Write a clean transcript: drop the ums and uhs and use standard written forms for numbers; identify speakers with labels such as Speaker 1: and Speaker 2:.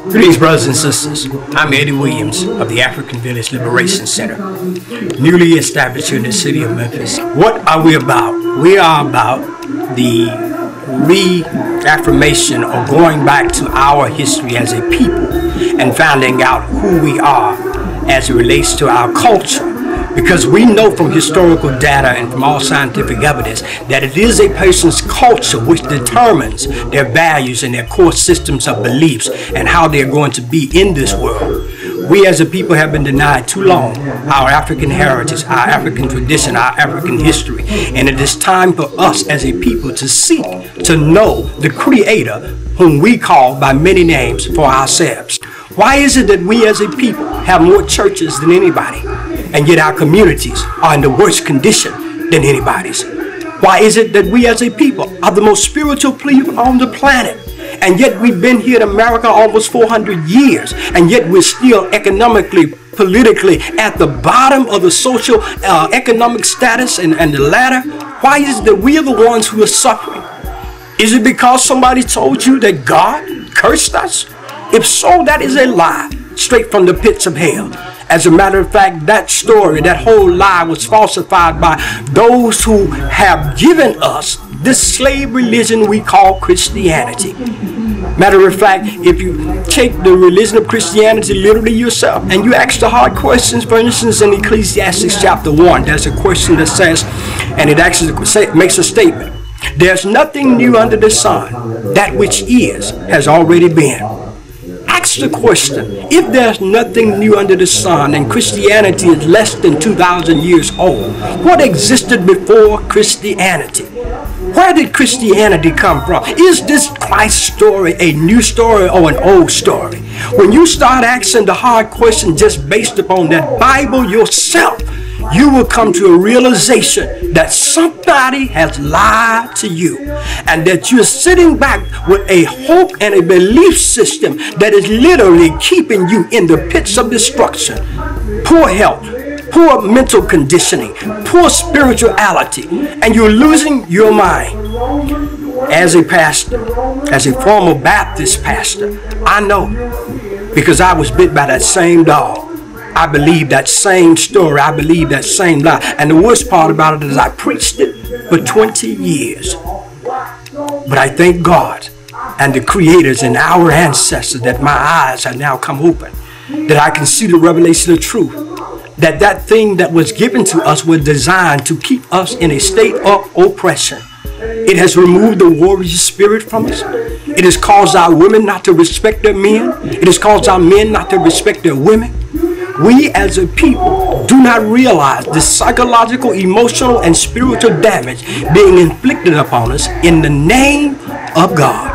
Speaker 1: Greetings, brothers and sisters. I'm Eddie Williams of the African Village Liberation Center, newly established here in the city of Memphis. What are we about? We are about the reaffirmation or going back to our history as a people and finding out who we are as it relates to our culture. Because we know from historical data and from all scientific evidence that it is a person's culture which determines their values and their core systems of beliefs and how they're going to be in this world. We as a people have been denied too long our African heritage, our African tradition, our African history. And it is time for us as a people to seek to know the Creator whom we call by many names for ourselves. Why is it that we as a people have more churches than anybody, and yet our communities are in the worst condition than anybody's? Why is it that we as a people are the most spiritual people on the planet, and yet we've been here in America almost 400 years, and yet we're still economically, politically at the bottom of the social economic status and the ladder? Why is it that we are the ones who are suffering? Is it because somebody told you that God cursed us? If so, that is a lie, straight from the pits of hell. As a matter of fact, that story, that whole lie was falsified by those who have given us this slave religion we call Christianity. Matter of fact, if you take the religion of Christianity literally yourself and you ask the hard questions, for instance, in Ecclesiastes chapter 1, there's a question that says, and it actually makes a statement, there's nothing new under the sun. That which is has already been. Ask the question, if there's nothing new under the sun and Christianity is less than 2,000 years old, what existed before Christianity? Where did Christianity come from? Is this Christ story a new story or an old story? When you start asking the hard question just based upon that Bible yourself, you will come to a realization that somebody has lied to you and that you're sitting back with a hope and a belief system that is literally keeping you in the pits of destruction. Poor health, poor mental conditioning, poor spirituality, and you're losing your mind. As a pastor, as a former Baptist pastor, I know because I was bit by that same dog. I believe that same story. I believe that same lie. And the worst part about it is I preached it for 20 years. But I thank God and the creators and our ancestors that my eyes have now come open, that I can see the revelation of truth, that that thing that was given to us was designed to keep us in a state of oppression. It has removed the warrior spirit from us. It has caused our women not to respect their men. It has caused our men not to respect their women. We as a people do not realize the psychological, emotional, and spiritual damage being inflicted upon us in the name of God.